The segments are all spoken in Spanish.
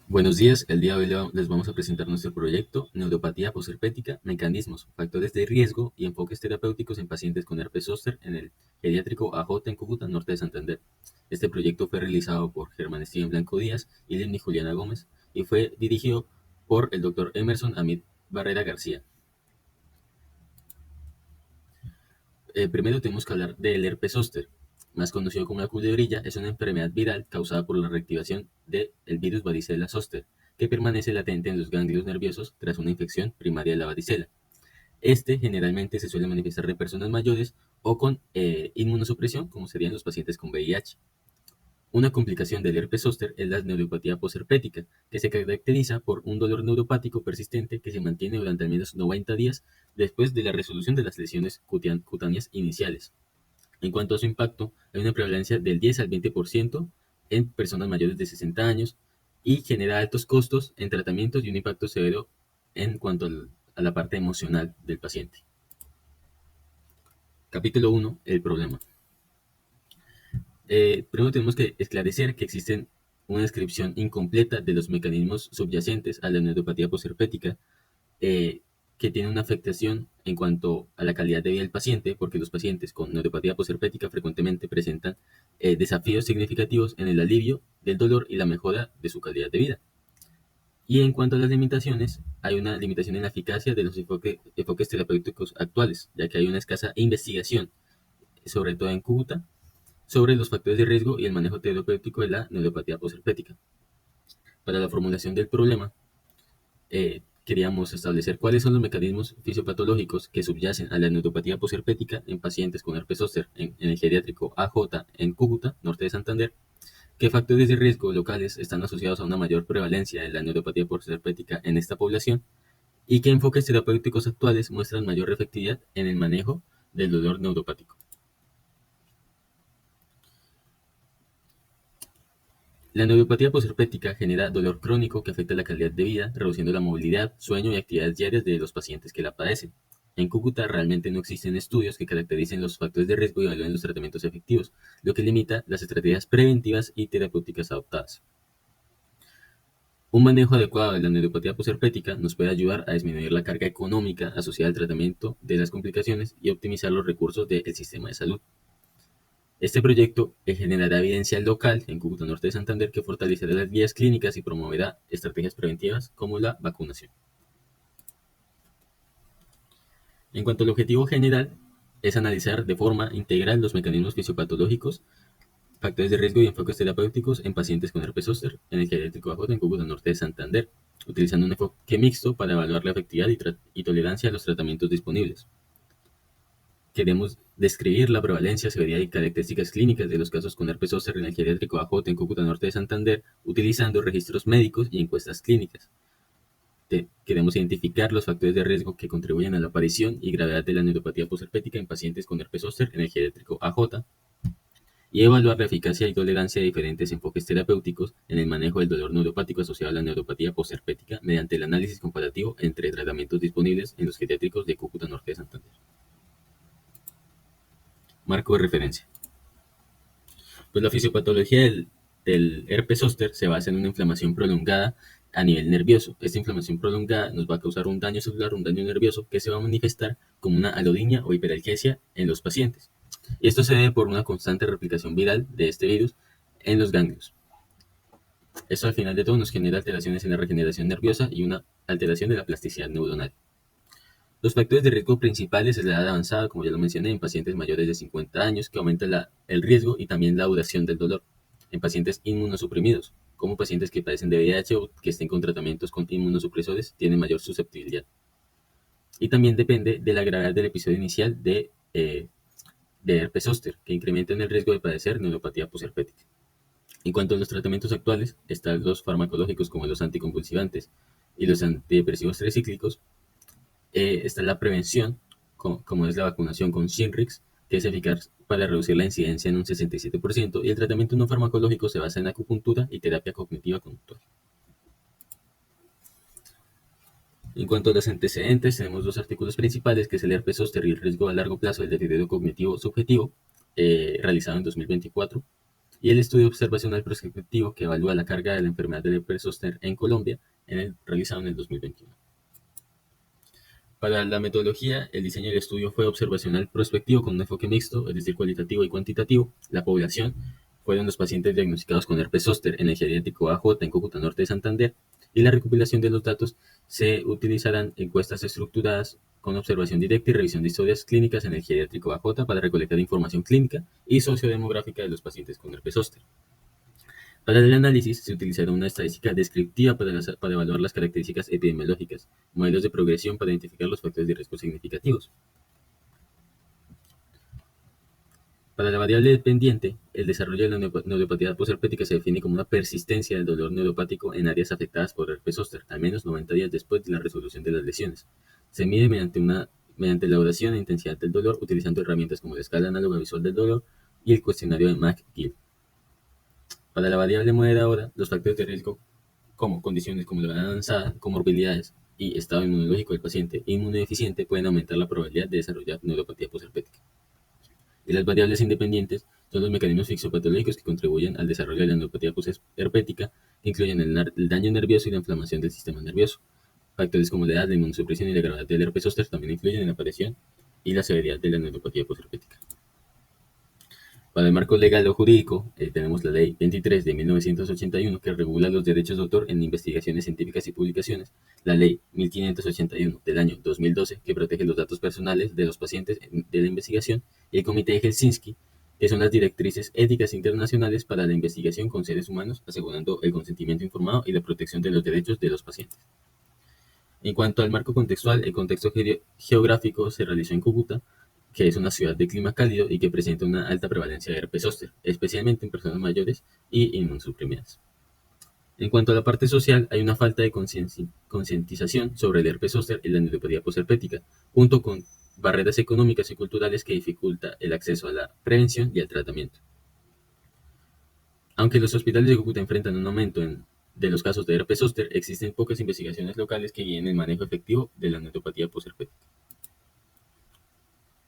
Buenos días, el día de hoy les vamos a presentar nuestro proyecto Neuropatía posherpética, mecanismos, factores de riesgo y enfoques terapéuticos en pacientes con herpes zóster en el geriátrico AJ en Cúcuta, norte de Santander. Este proyecto fue realizado por Germán Steven Blanco Díaz y Lenny Juliana Gómez y fue dirigido por el doctor Emerson Amit Barrera García. Primero tenemos que hablar del herpes zóster, más conocido como la culebrilla. Es una enfermedad viral causada por la reactivación del virus varicela zoster, que permanece latente en los ganglios nerviosos tras una infección primaria de la varicela. Este generalmente se suele manifestar en personas mayores o con inmunosupresión, como serían los pacientes con VIH. Una complicación del herpes zóster es la neuropatía posherpética, que se caracteriza por un dolor neuropático persistente que se mantiene durante al menos 90 días después de la resolución de las lesiones cutáneas iniciales. En cuanto a su impacto, hay una prevalencia del 10 al 20% en personas mayores de 60 años y genera altos costos en tratamientos y un impacto severo en cuanto a la parte emocional del paciente. Capítulo 1. El problema. Primero tenemos que esclarecer que existen una descripción incompleta de los mecanismos subyacentes a la neuropatía posherpética, eh, que tiene una afectación en cuanto a la calidad de vida del paciente, porque los pacientes con neuropatía posherpética frecuentemente presentan desafíos significativos en el alivio del dolor y la mejora de su calidad de vida. Y en cuanto a las limitaciones, hay una limitación en la eficacia de los enfoques terapéuticos actuales, ya que hay una escasa investigación, sobre todo en Cúcuta, sobre los factores de riesgo y el manejo terapéutico de la neuropatía posherpética. Para la formulación del problema, queríamos establecer cuáles son los mecanismos fisiopatológicos que subyacen a la neuropatía posherpética en pacientes con herpes zóster en el geriátrico AJ en Cúcuta, norte de Santander, qué factores de riesgo locales están asociados a una mayor prevalencia de la neuropatía posherpética en esta población y qué enfoques terapéuticos actuales muestran mayor efectividad en el manejo del dolor neuropático. La neuropatía posherpética genera dolor crónico que afecta la calidad de vida, reduciendo la movilidad, sueño y actividades diarias de los pacientes que la padecen. En Cúcuta realmente no existen estudios que caractericen los factores de riesgo y evalúen los tratamientos efectivos, lo que limita las estrategias preventivas y terapéuticas adoptadas. Un manejo adecuado de la neuropatía posherpética nos puede ayudar a disminuir la carga económica asociada al tratamiento de las complicaciones y optimizar los recursos del sistema de salud. Este proyecto generará evidencia local en Cúcuta Norte de Santander que fortalecerá las guías clínicas y promoverá estrategias preventivas como la vacunación. En cuanto al objetivo general, es analizar de forma integral los mecanismos fisiopatológicos, factores de riesgo y enfoques terapéuticos en pacientes con herpes zóster en el geriátrico AJ en Cúcuta Norte de Santander, utilizando un enfoque mixto para evaluar la efectividad y tolerancia a los tratamientos disponibles. Queremos describir la prevalencia, severidad y características clínicas de los casos con herpes zóster en el geriátrico AJ en Cúcuta Norte de Santander, utilizando registros médicos y encuestas clínicas. Queremos identificar los factores de riesgo que contribuyen a la aparición y gravedad de la neuropatía posherpética en pacientes con herpes zóster en el geriátrico AJ y evaluar la eficacia y tolerancia de diferentes enfoques terapéuticos en el manejo del dolor neuropático asociado a la neuropatía posherpética mediante el análisis comparativo entre tratamientos disponibles en los geriátricos de Cúcuta Norte de Santander. Marco de referencia. Pues la fisiopatología del herpes zóster se basa en una inflamación prolongada a nivel nervioso. Esta inflamación prolongada nos va a causar un daño celular, un daño nervioso que se va a manifestar como una alodinia o hiperalgesia en los pacientes. Y esto se debe por una constante replicación viral de este virus en los ganglios. Esto al final de todo nos genera alteraciones en la regeneración nerviosa y una alteración de la plasticidad neuronal. Los factores de riesgo principales es la edad avanzada, como ya lo mencioné, en pacientes mayores de 50 años, que aumenta el riesgo y también la duración del dolor. En pacientes inmunosuprimidos, como pacientes que padecen de VIH o que estén con tratamientos con inmunosupresores, tienen mayor susceptibilidad. Y también depende de la gravedad del episodio inicial de herpes zóster, que incrementan el riesgo de padecer neuropatía posherpética. En cuanto a los tratamientos actuales, están los farmacológicos como los anticonvulsivantes y los antidepresivos tricíclicos. Está la prevención, como es la vacunación con Shingrix, que es eficaz para reducir la incidencia en un 67%, y el tratamiento no farmacológico se basa en acupuntura y terapia cognitiva conductual. En cuanto a los antecedentes, tenemos dos artículos principales, que es el herpes zóster y el riesgo a largo plazo del deterioro cognitivo subjetivo, realizado en 2024, y el estudio observacional prospectivo que evalúa la carga de la enfermedad del herpes zóster en Colombia, realizado en el 2021. Para la metodología, el diseño del estudio fue observacional prospectivo con un enfoque mixto, es decir, cualitativo y cuantitativo. La población fueron los pacientes diagnosticados con herpes zóster en el geriátrico AJ en Cúcuta Norte de Santander, y la recopilación de los datos se utilizarán encuestas estructuradas con observación directa y revisión de historias clínicas en el geriátrico AJ para recolectar información clínica y sociodemográfica de los pacientes con herpes zóster. Para el análisis se utilizará una estadística descriptiva para evaluar las características epidemiológicas, modelos de progresión para identificar los factores de riesgo significativos. Para la variable dependiente, el desarrollo de la neuropatía posherpética se define como una persistencia del dolor neuropático en áreas afectadas por herpes zóster, al menos 90 días después de la resolución de las lesiones. Se mide mediante la duración e intensidad del dolor, utilizando herramientas como la escala análoga visual del dolor y el cuestionario de McGill. Para la variable moderadora, los factores de riesgo como condiciones como la edad avanzada, comorbilidades y estado inmunológico del paciente inmunodeficiente pueden aumentar la probabilidad de desarrollar neuropatía posherpética. Y las variables independientes son los mecanismos fisiopatológicos que contribuyen al desarrollo de la neuropatía posherpética, que incluyen el daño nervioso y la inflamación del sistema nervioso. Factores como la edad, la inmunosupresión y la gravedad del herpes zóster también influyen en la aparición y la severidad de la neuropatía posherpética. Para el marco legal o jurídico, tenemos la Ley 23 de 1981 que regula los derechos de autor en investigaciones científicas y publicaciones, la Ley 1581 del año 2012 que protege los datos personales de los pacientes de la investigación, y el Comité de Helsinki, que son las directrices éticas internacionales para la investigación con seres humanos, asegurando el consentimiento informado y la protección de los derechos de los pacientes. En cuanto al marco contextual, el contexto geográfico se realizó en Cúcuta, que es una ciudad de clima cálido y que presenta una alta prevalencia de herpes zóster, especialmente en personas mayores y inmunosuprimidas. En cuanto a la parte social, hay una falta de concientización sobre el herpes zóster y la neuropatía posherpética, junto con barreras económicas y culturales que dificulta el acceso a la prevención y al tratamiento. Aunque los hospitales de Cúcuta enfrentan un aumento de los casos de herpes zóster, existen pocas investigaciones locales que guíen el manejo efectivo de la neuropatía posherpética.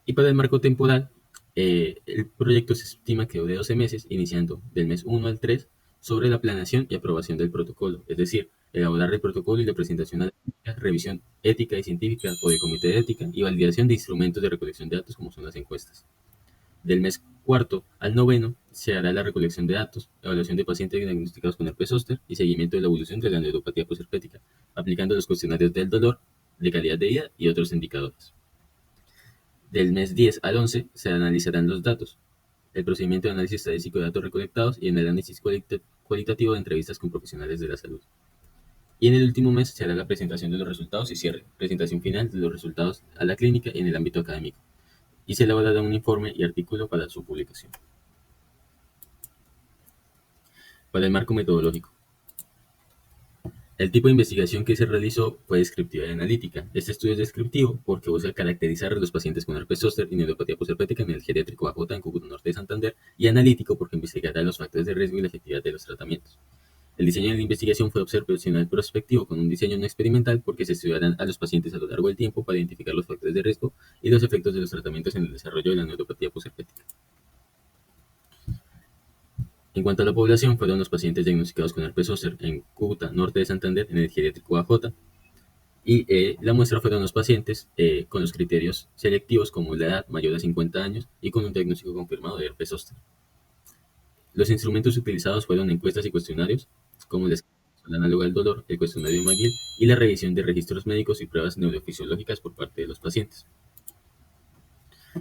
Y para el marco temporal, el proyecto se estima que dure 12 meses, iniciando del mes 1 al 3, sobre la planeación y aprobación del protocolo, es decir, elaborar el protocolo y la presentación a la ética, revisión ética y científica por el comité de ética y validación de instrumentos de recolección de datos como son las encuestas. Del mes cuarto al noveno se hará la recolección de datos, evaluación de pacientes diagnosticados con herpes zóster y seguimiento de la evolución de la neuropatía posherpética, aplicando los cuestionarios del dolor, de calidad de vida y otros indicadores. Del mes 10 al 11 se analizarán los datos, el procedimiento de análisis estadístico de datos recolectados y en el análisis cualitativo de entrevistas con profesionales de la salud. Y en el último mes se hará la presentación de los resultados y cierre, presentación final de los resultados a la clínica y en el ámbito académico, y se elaborará un informe y artículo para su publicación. Para el marco metodológico. El tipo de investigación que se realizó fue descriptiva y analítica. Este estudio es descriptivo porque busca caracterizar a los pacientes con herpes zóster y neuropatía posherpética en el geriátrico AJ en Cúcuta Norte de Santander, y analítico porque investigará los factores de riesgo y la efectividad de los tratamientos. El diseño de la investigación fue observacional prospectivo con un diseño no experimental porque se estudiarán a los pacientes a lo largo del tiempo para identificar los factores de riesgo y los efectos de los tratamientos en el desarrollo de la neuropatía posherpética. En cuanto a la población, fueron los pacientes diagnosticados con herpes zóster en Cúcuta Norte de Santander en el geriátrico AJ, y la muestra fueron los pacientes con los criterios selectivos como la edad mayor de 50 años y con un diagnóstico confirmado de herpes zóster. Los instrumentos utilizados fueron encuestas y cuestionarios, como la escala análoga del dolor, el cuestionario de McGill y la revisión de registros médicos y pruebas neurofisiológicas por parte de los pacientes.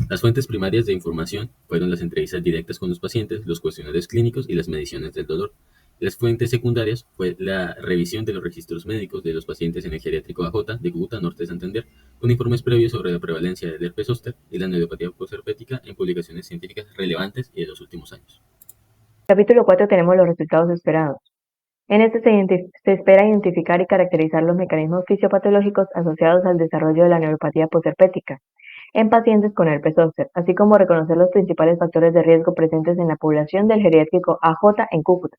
Las fuentes primarias de información fueron las entrevistas directas con los pacientes, los cuestionarios clínicos y las mediciones del dolor. Las fuentes secundarias fue la revisión de los registros médicos de los pacientes en el geriátrico AJ de Cúcuta Norte de Santander, con informes previos sobre la prevalencia del herpes zóster y la neuropatía posherpética en publicaciones científicas relevantes y de los últimos años. Capítulo 4 tenemos los resultados esperados. En este se espera identificar y caracterizar los mecanismos fisiopatológicos asociados al desarrollo de la neuropatía posherpética en pacientes con herpes zóster, así como reconocer los principales factores de riesgo presentes en la población del geriátrico AJ en Cúcuta.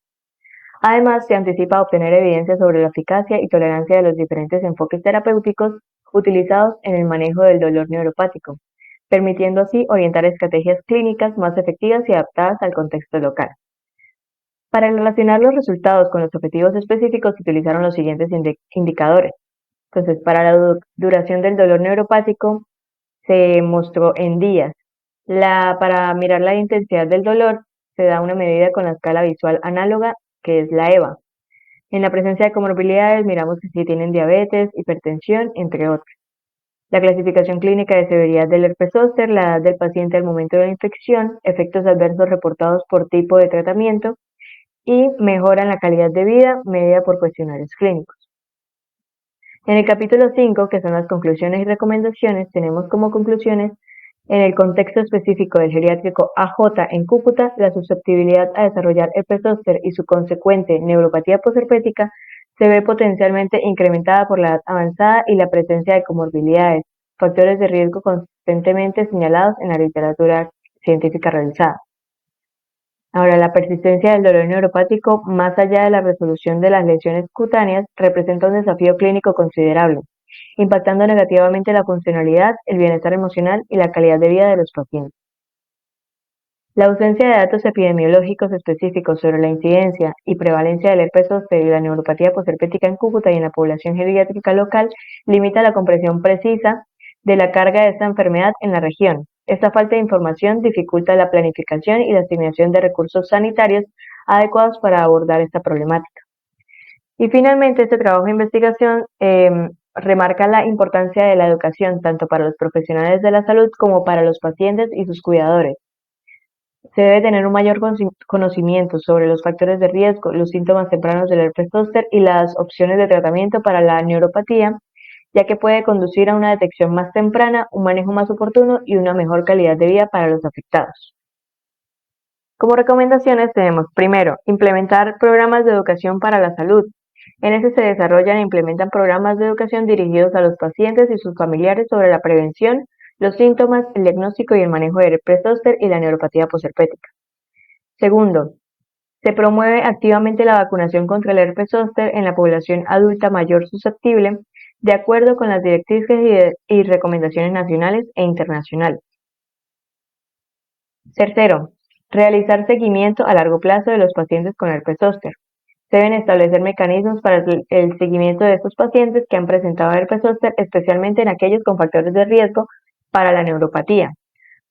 Además, se anticipa obtener evidencia sobre la eficacia y tolerancia de los diferentes enfoques terapéuticos utilizados en el manejo del dolor neuropático, permitiendo así orientar estrategias clínicas más efectivas y adaptadas al contexto local. Para relacionar los resultados con los objetivos específicos se utilizaron los siguientes indicadores. Entonces, para la duración del dolor neuropático se mostró en días. Para mirar la intensidad del dolor se da una medida con la escala visual análoga, que es la EVA. En la presencia de comorbilidades miramos que si tienen diabetes, hipertensión, entre otros. La clasificación clínica de severidad del herpes zóster, la edad del paciente al momento de la infección, efectos adversos reportados por tipo de tratamiento y mejora en la calidad de vida medida por cuestionarios clínicos. En el capítulo 5, que son las conclusiones y recomendaciones, tenemos como conclusiones: en el contexto específico del geriátrico AJ en Cúcuta, la susceptibilidad a desarrollar herpes zóster y su consecuente neuropatía posherpética se ve potencialmente incrementada por la edad avanzada y la presencia de comorbilidades, factores de riesgo consistentemente señalados en la literatura científica realizada. Ahora, la persistencia del dolor neuropático, más allá de la resolución de las lesiones cutáneas, representa un desafío clínico considerable, impactando negativamente la funcionalidad, el bienestar emocional y la calidad de vida de los pacientes. La ausencia de datos epidemiológicos específicos sobre la incidencia y prevalencia del herpes zóster y la neuropatía posherpética en Cúcuta y en la población geriátrica local limita la comprensión precisa de la carga de esta enfermedad en la región. Esta falta de información dificulta la planificación y la asignación de recursos sanitarios adecuados para abordar esta problemática. Y finalmente, este trabajo de investigación remarca la importancia de la educación tanto para los profesionales de la salud como para los pacientes y sus cuidadores. Se debe tener un mayor conocimiento sobre los factores de riesgo, los síntomas tempranos del herpes zóster y las opciones de tratamiento para la neuropatía, ya que puede conducir a una detección más temprana, un manejo más oportuno y una mejor calidad de vida para los afectados. Como recomendaciones tenemos, primero, implementar programas de educación para la salud. En este se desarrollan e implementan programas de educación dirigidos a los pacientes y sus familiares sobre la prevención, los síntomas, el diagnóstico y el manejo del herpes zóster y la neuropatía posherpética. Segundo, se promueve activamente la vacunación contra el herpes zóster en la población adulta mayor susceptible, de acuerdo con las directrices y recomendaciones nacionales e internacionales. Tercero, realizar seguimiento a largo plazo de los pacientes con herpes zóster. Se deben establecer mecanismos para el seguimiento de estos pacientes que han presentado herpes zóster, especialmente en aquellos con factores de riesgo para la neuropatía,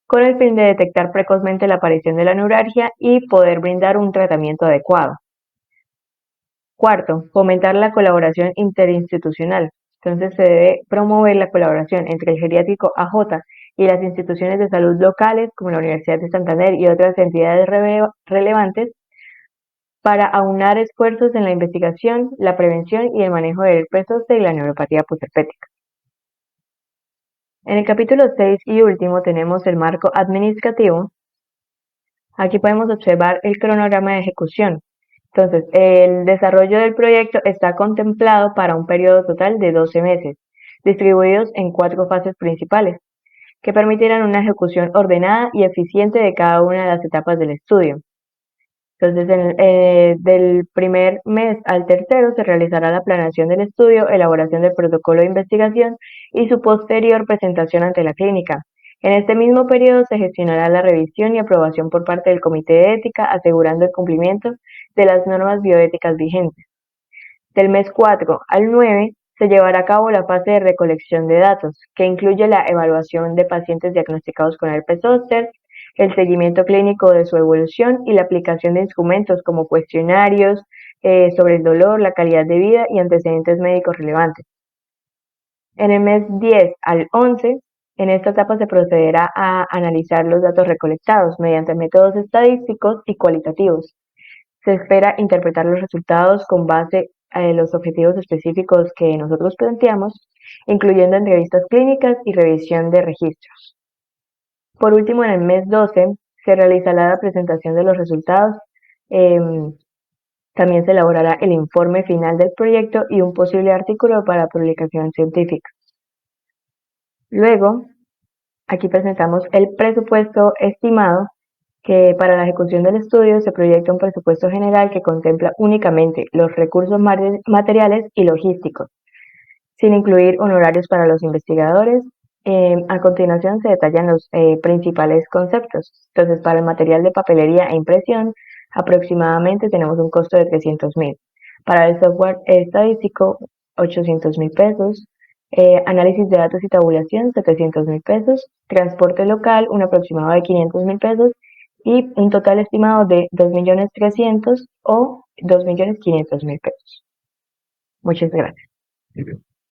con el fin de detectar precozmente la aparición de la neuralgia y poder brindar un tratamiento adecuado. Cuarto, fomentar la colaboración interinstitucional. Entonces se debe promover la colaboración entre el geriátrico AJ y las instituciones de salud locales, como la Universidad de Santander y otras entidades relevantes, para aunar esfuerzos en la investigación, la prevención y el manejo del herpes zóster y la neuropatía posherpética. En el capítulo 6 y último tenemos el marco administrativo. Aquí podemos observar el cronograma de ejecución. Entonces, el desarrollo del proyecto está contemplado para un periodo total de 12 meses, distribuidos en 4 fases principales, que permitirán una ejecución ordenada y eficiente de cada una de las etapas del estudio. Entonces, del primer mes al tercero se realizará la planeación del estudio, elaboración del protocolo de investigación y su posterior presentación ante la clínica. En este mismo periodo se gestionará la revisión y aprobación por parte del Comité de Ética, asegurando el cumplimiento de las normas bioéticas vigentes. Del mes 4 al 9 se llevará a cabo la fase de recolección de datos, que incluye la evaluación de pacientes diagnosticados con herpes zóster, el seguimiento clínico de su evolución y la aplicación de instrumentos como cuestionarios sobre el dolor, la calidad de vida y antecedentes médicos relevantes. En el mes 10 al 11, en esta etapa se procederá a analizar los datos recolectados mediante métodos estadísticos y cualitativos. Se espera interpretar los resultados con base en los objetivos específicos que nosotros planteamos, incluyendo entrevistas clínicas y revisión de registros. Por último, en el mes 12 se realizará la presentación de los resultados. También se elaborará el informe final del proyecto y un posible artículo para publicación científica. Luego, aquí presentamos el presupuesto estimado, que para la ejecución del estudio se proyecta un presupuesto general que contempla únicamente los recursos materiales y logísticos, sin incluir honorarios para los investigadores. A continuación se detallan los principales conceptos. Entonces, para el material de papelería e impresión Aproximadamente tenemos un costo de 300.000. Para el software estadístico, 800.000 pesos. Análisis de datos y tabulación, 700.000 pesos. Transporte local, un aproximado de 500.000 pesos. Y un total estimado de 2.300.000 o 2.500.000 pesos. Muchas gracias.